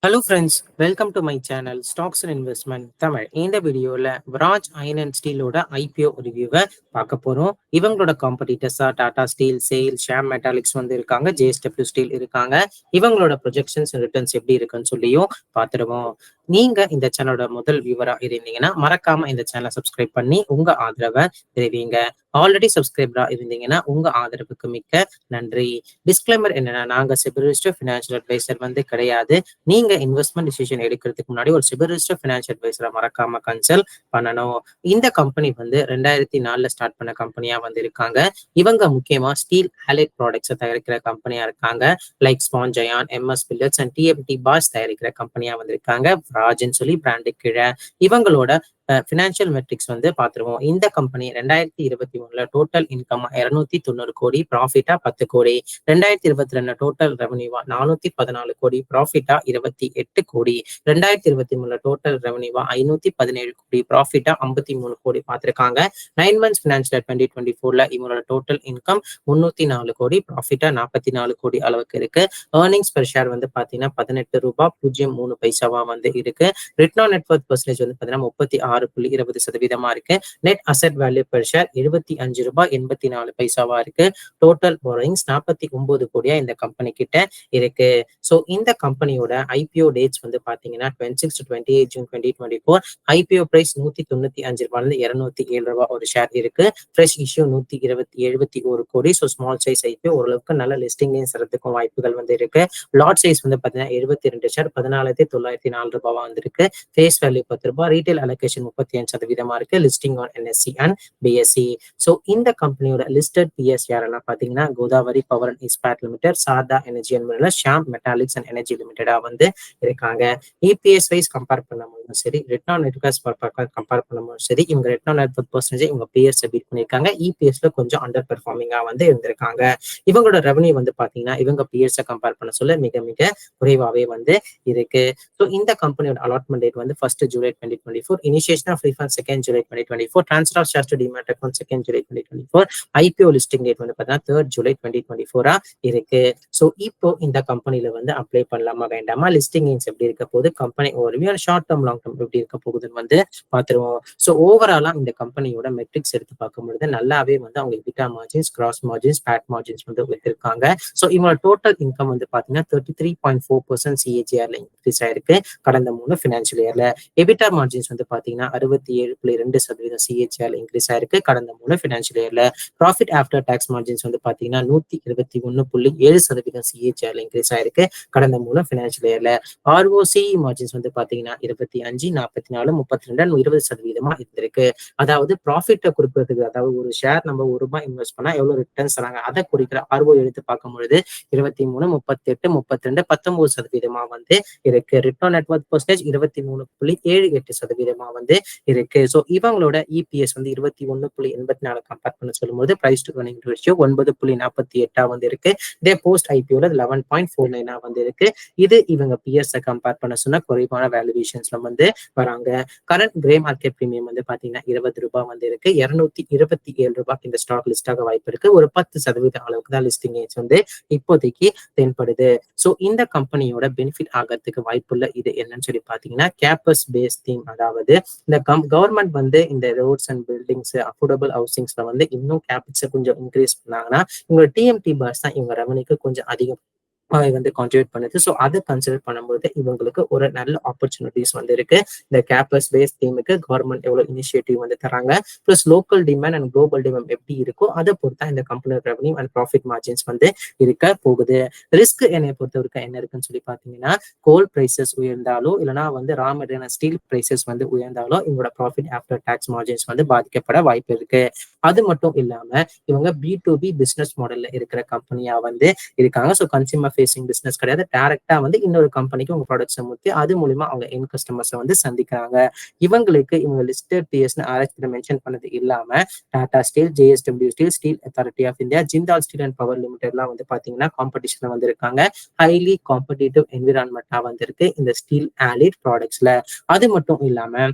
Hello friends, welcome to my channel stocks and investment Tamil. இந்த வீடியோவில் Viraj iron and ஸ்டீலோட IPO ரிவ்யூவை பார்க்க போகிறோம். இவங்களோட காம்படிட்டர்ஸாக டாடா ஸ்டீல், சேல், ஷாம் மெட்டாலிக்ஸ் வந்து இருக்காங்க, ஜேஎஸ்டபிள்யூ ஸ்டீல் இருக்காங்க. இவங்களோட ப்ரொஜெக்ஷன்ஸ் ரிட்டர்ன்ஸ் எப்படி இருக்குன்னு சொல்லியும் பார்த்துடுவோம். நீங்க இந்த சேனலோட முதல் வியூவராக இருந்தீங்கன்னா மறக்காம இந்த சேனலை சப்ஸ்கிரைப் பண்ணி உங்க ஆதரவை தெரிவிங்க. ஆல்ரெடி சப்ஸ்கிரைபரா இருந்தீங்கன்னா உங்க ஆதரவுக்கு மிக்க நன்றி. டிஸ்க்ளைமர் என்னன்னா, நாங்க செபி ஃபினான்ஷியல் அட்வைசர் வந்து கிடையாது. நீங்க இன்வெஸ்ட்மெண்ட் டிசிஷன் எடுக்கிறதுக்கு முன்னாடி ஒரு செபி ஃபினான்ஷியல் அட்வைசரை மறக்காம கன்சல்ட் பண்ணணும். இந்த கம்பெனி வந்து 2004 ஸ்டார்ட் பண்ண கம்பெனியா வந்து இருக்காங்க. இவங்க முக்கியமா ஸ்டீல் ஆலைட் ப்ராடக்ட்ஸை தயாரிக்கிற கம்பெனியா இருக்காங்க. Like sponge iron, MS billets and TMT bars தயாரிக்கிற கம்பெனியா வந்து இருக்காங்க. ராஜ்னு சொல்லி பிராண்டு கீழே. இவங்களோட ஃபினான்ஷியல் மெட்ரிக்ஸ் வந்து பார்த்துருவோம். இந்த கம்பெனி 2021 டோட்டல் இன்கம் 290 கோடி, ப்ராஃபிட்டா 10 கோடி. 2022 டோட்டல் ரெவன்யூவா 414 கோடி, ப்ராஃபிட்டா 28 கோடி. 2023 டோட்டல் ரெவன்யூவா 517 கோடி, ப்ராஃபிட்டா 53 கோடி பார்த்திருக்காங்க. 9 months ஃபினான்ஷியல் 2024 இவங்களோட டோட்டல் இன்கம் 304 கோடி, ப்ராஃபிட்டா 44 கோடி அளவுக்கு இருக்கு. ஏர்னிங்ஸ் பெர் ஷேர் வந்து பாத்தீங்கன்னா 18 ரூபாய் 03 பைசாவா வந்து இருக்கு. Return on net worth percentage வந்து பாத்தீங்கன்னா 36.20% இருக்கு. Net asset value per share 75 ரூபாய் 84 பைசாவா இருக்கு. டோட்டல் போரோயிங்ஸ் 49 கோடியா இந்த கம்பெனி கிட்ட இருக்கு. ஸோ இந்த கம்பெனியோட ஐபிஓ டேட்ஸ் வந்து பாத்தீங்கன்னா 26 to 28 June 2024. ஐபிஓ பிரைஸ் 195 ரூபாயிலிருந்து 207 ரூபாய் ஒரு ஷேர் இருக்கு. ஃப்ரெஷ் இஷ்யூ 171 கோடி. ஸோ ஸ்மால் சைஸ் ஐபிஓ, ஓரளவுக்கு நல்ல லிஸ்டிங்லையும் சரத்துக்கும் வாய்ப்புகள் வந்து இருக்கு. லாட் சைஸ் வந்து பாத்தீங்கன்னா 72 ஷேர் 14,904 ரூபாவா வந்திருக்கு. ஃபேஸ் வேல்யூ 10 ரூபாய். ரீட்டைல் அலோகேஷன் 35% இருக்கு. Listing on NSC and BSC. So இந்த கம்பெனியோட லிஸ்டட் பிஎஸ் யாரெல்லாம் பாத்தீங்கன்னா Godavari power and Ispat limited, Sarda energy and Shyam Metalics and energy லிமிடெடா வந்து இருக்காங்க. இபிஎஸ் வைஸ் கம்பேர் பண்ணும்போதும் சரி, return on net worth compare பண்ணும்போதும் சரி, இவங்க return on net worth percentage இவங்க பிஎஸ் பீட் பண்ணிருக்காங்க. இபிஎஸ்ல கொஞ்சம் அண்டர் பெர்ஃபார்மிங்கா வந்து இருந்திருக்காங்க. இவங்களோட ரெவன்யூ வந்து பாத்தீங்கன்னா இவங்க பிஎஸ் கம்பேர் பண்ண சொல்ல மிக மிக குறைவாவே வந்து இருக்கு. ஸோ இந்த கம்பெனியோட அலாட்மெண்ட் டேட் வந்து 1st July 2024, initiation of refund 2nd July 2024, transfer of shares to demat account 2nd July 2024, IPO listing date வந்து பார்த்தீங்கன்னா 3rd July 2024 இருக்கு. ஸோ இப்போ இந்த கம்பெனில வந்து அப்ளை பண்ணலாமா வேண்டாமா, லிஸ்டிங் இன்ஸ் எப்படி இருக்க போகுது, company overview, short term long term எப்படி இருக்க போகுதுன்னு வந்து பார்த்துருவோம். ஸோ ஓவராலா இந்த கம்பெனியோட மெட்ரிக்ஸ் எடுத்து பார்க்கும்பொழுது நல்லாவே வந்து அவங்க EBITDA margins, gross margins, PAT margins வந்து வச்சிருக்காங்க. ஸோ இவங்களோட டோட்டல் இன்கம் வந்து பாத்தீங்கன்னா 33.4% சிஏஜிஆர்ல இன்க்ரீஸ் ஆயிருக்கு கடந்த 3 ஃபினான்ஷியல் இயர்ல. எபிட்டா மார்ஜின்ஸ் வந்து பாத்தீங்கன்னா 67.2% சிஏஜிஆர்ல இன்க்ரீஸ் ஆயிருக்கு கடந்த 3 ஃபினான்ஷியல் இயர்ல. ப்ராஃபிட் ஆஃப்டர் டாக்ஸ் மார்ஜின்ஸ் வந்து பாத்தீங்கன்னா 121.7% சிஏஜிஆர்ல இன்க்ரீஸ் ஆயிருக்கு கடந்த 3 ஃபினான்ஷியல் இயர்ல. ஆர்ஓசி மார்ஜின்ஸ் வந்து பாத்தீங்கன்னா 25, 44, 32, 20% இருந்திருக்கு. அதாவது ப்ராஃபிட்டை குறிப்பிடுறதுக்கு, அதாவது ஒரு ஷேர் நம்ம ₹1 இன்வெஸ்ட் பண்ணா எவ்வளவு ரிட்டர்ன்ஸ் தராங்க அதை குறிக்கிற ஆர்ஓ எடுத்து பார்க்கும் பொழுது 23, 38, 32, 19% வந்து இருக்கு. ரிட்டர்ன் நெட் வொர்த் பெர்சன்டேஜ் 23.78% வந்து இருக்கு. ஸோ இவங்களோட இபிஎஸ் வந்து 21.84 கம்பேர் பண்ண சொல்லும்போது பிரைஸ் டு earning ratio 9.48 வந்து இருக்கு. இதே போஸ்ட் ஐபிஓல 11.49 வந்து இருக்கு. இது இவங்க பிஎஸ் கம்பேர் பண்ண சொன்ன குறைவான வேல்யூவேஷன்ஸ்ல வந்து வராங்க. கரண்ட் கிரே மார்க்கெட் பிரீமியம் வந்து பாத்தீங்கன்னா 20 ரூபாய் வந்து இருக்கு. 227 ரூபாய்க்கு இந்த ஸ்டாக் லிஸ்ட் ஆக வாய்ப்பு இருக்கு. ஒரு 10% அளவுக்கு தான் லிஸ்டிங் ஏஜ் வந்து இப்போதைக்கு தென்படுது. ஸோ இந்த கம்பெனியோட பெனிஃபிட் ஆகிறதுக்கு வாய்ப்புள்ள இது என்னன்னு சொல்லி பாத்தீங்கன்னா கேம்பஸ் பேஸ் தீம். அதாவது இந்த கவர்மெண்ட் வந்து இந்த ரோட்ஸ் அண்ட் பில்டிங்ஸ், அஃபோர்டபுள் ஹவுசிங்ஸ்ல வந்து இன்னும் கேபிட்ஸை கொஞ்சம் இன்க்ரீஸ் பண்ணாங்கன்னா இவங்க டிஎம்டி பாஸ் தான் இவங்க ரெவன்யூக்கு கொஞ்சம் அதிகம் வந்து கான்ட்ரிபியூட் பண்ணுது. ஸோ அதை கன்சிடர் பண்ணும்போது இவங்களுக்கு ஒரு நல்ல ஆப்பர்ச்சுனிட்டிஸ் வந்து இருக்கு. இந்த கேம்பஸ் பேஸ் தீமுக்கு கவர்மெண்ட் எவ்வளவு இனிஷியேட்டிவ் வந்து தராங்க, plus local demand and global demand எப்படி இருக்கும், அதை பொறுத்தா இந்த company revenue and profit margins வந்து இருக்க போகுது. ரிஸ்க் என்னை பொறுத்த வரைக்கும் என்ன இருக்குன்னு சொல்லி பாத்தீங்கன்னா, கோல் பிரைசஸ் உயர்ந்தாலோ இல்லைன்னா வந்து ரா மெட்டீரியல் ஸ்டீல் பிரைசஸ் வந்து உயர்ந்தாலோ இவங்களோட ப்ராஃபிட் ஆஃப்டர் டாக்ஸ் மார்ஜின்ஸ் வந்து பாதிக்கப்பட வாய்ப்பு இருக்கு. அது மட்டும் இல்லாம இவங்க B2B பிசினஸ் மாடல்ல இருக்கிற கம்பெனியா வந்து இருக்காங்க. ஸோ கன்சியூமர் ஃபேசிங் பிசினஸ் கிடையாது. டைரக்டா வந்து இன்னொரு கம்பெனிக்கு உங்க ப்ராடக்ட்ஸை முத்தி அது மூலியமா அவங்க என் கஸ்டமர்ஸை வந்து சந்திக்கிறாங்க. இவங்க லிஸ்டட் பிஎஸ்னு ஆர்எஸ்ல மென்ஷன் பண்ணது இல்லாம Tata steel, JSW steel, steel authority of India, Jindal steel and power லிமிடெட்லாம் வந்து பாத்தீங்கன்னா காம்படிஷன்ல வந்து இருக்காங்க. ஹைலி காம்படிட்டிவ் என்விரான்மெண்டா வந்து இருக்கு இந்த ஸ்டீல் ஆலிட் ப்ராடக்ட்ஸ்ல. அது மட்டும் இல்லாம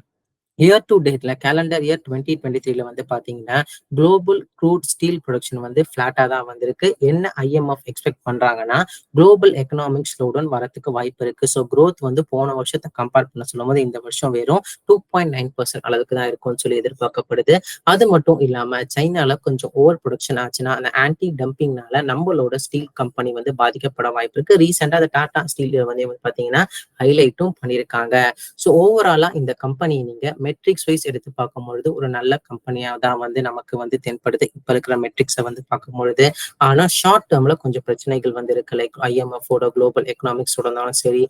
இயர் டு டேட்ல கேலண்டர் இயர் 2023ல வந்து பாத்தீங்கன்னா குளோபல் க்ரூட் ஸ்டீல் ப்ரொடக்ஷன் வந்து ஃபிளாட்டா தான் வந்திருக்கு. என்ன ஐஎம்எஃப் எக்ஸ்பெக்ட் பண்றாங்கன்னா குளோபல் எக்கனாமிக் ஸ்லோடவுன் வரதுக்கு வாய்ப்பு இருக்கு. ஸோ growth வந்து போன வருஷத்தை கம்பேர் பண்ண சொல்லும்போது இந்த வருஷம் வெறும் 2.9% அளவுக்கு தான் இருக்கும்னு சொல்லி எதிர்பார்க்கப்படுது. அது மட்டும் இல்லாம சைனால கொஞ்சம் ஓவர் ப்ரொடக்ஷன் ஆச்சுன்னா அந்த ஆன்டி டம்பிங்னால நம்மளோட ஸ்டீல் கம்பெனி வந்து பாதிக்கப்பட வாய்ப்பு இருக்கு. ரீசெண்டா அந்த டாடா ஸ்டீல் வந்து பாத்தீங்கன்னா ஹைலைட்டும் பண்ணியிருக்காங்க. ஸோ ஓவராலா இந்த கம்பெனி நீங்க மெட்ரிக்ஸ் வைஸ் எடுத்து பார்க்கும்பொழுது ஒரு நல்ல கம்பெனியா தான் வந்து நமக்கு வந்து தென்படுது. இப்ப இருக்கிற மெட்ரிக்ஸை வந்து பார்க்கும்பொழுது. ஆனா ஷார்ட் டேர்ம்ல கொஞ்சம் பிரச்சனைகள் வந்து இருக்கு. லைக் ஐஎம்எஃபோட குளோபல் எக்கனாமிக்ஸோட இருந்தாலும் சரி,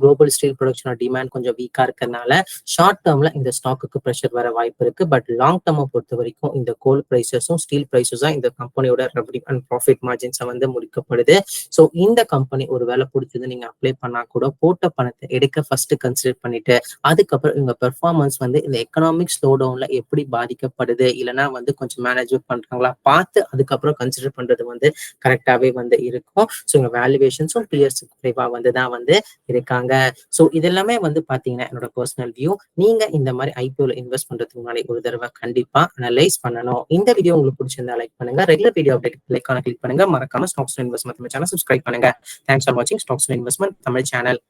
குளோபல் ஸ்டீல் ப்ரொடக்ஷனோட டிமாண்ட் கொஞ்சம் வீக்கா இருக்கிறதுனால ஷார்ட் டேர்ம்ல இந்த ஸ்டாக்குக்கு ப்ரெஷர் வர வாய்ப்பு இருக்கு. பட் லாங் டேர்மை பொறுத்த வரைக்கும் இந்த கோல் பிரைசஸும் ஸ்டீல் பிரைசஸும் இந்த கம்பெனியோட ரெவன்யூ அண்ட் ப்ராஃபிட் மார்ஜின்ஸை வந்து முடிக்கப்படுது. ஸோ இந்த கம்பெனி ஒரு வேலை பிடிச்சது நீங்க அப்ளை பண்ணா கூட போட்ட பணத்தை எடுக்க ஃபர்ஸ்ட் கன்சிடர் பண்ணிட்டு அதுக்கப்புறம் இவங்க பெர்ஃபார்மன்ஸ் வந்து இந்த எக்கனாமிக் ஸ்லோ டவுன்ல எப்படி பாதிக்கப்படுது, இல்லைன்னா வந்து கொஞ்சம் மேனேஜ்மெண்ட் பண்றாங்களா பார்த்து அதுக்கப்புறம் கன்சிடர் பண்றது வந்து கரெக்டாவே வந்து இருக்கும். ஸோ இவங்க வேல்யூவேஷன்ஸும் பியர்ஸ் குறைவா வந்து தான் வந்து இருக்காங்க. ஸோ இதெல்லாமே வந்து பாத்தீங்கன்னா என்னோட பர்சனல் வியூ. நீங்க இந்த மாதிரி ஐபிஓல இன்வெஸ்ட் பண்றதுக்கு முன்னாடி ஒரு தடவை கண்டிப்பா அனலைஸ் பண்ணணும். இந்த வீடியோ உங்களுக்கு பிடிச்சிருந்தா லைக் பண்ணுங்க. ரெகுலர் வீடியோ அப்டேட் லைக்கான கிளிக் பண்ணுங்க. மறக்காம ஸ்டாக்ஸ் இன்வெஸ்ட்மெண்ட் சேனல் சப்ஸ்கிரைப் பண்ணுங்க. தேங்க்ஸ் ஃபார் வாட்சிங் ஸ்டாக்ஸ் இன்வெஸ்ட்மெண்ட் தமிழ் சேனல்.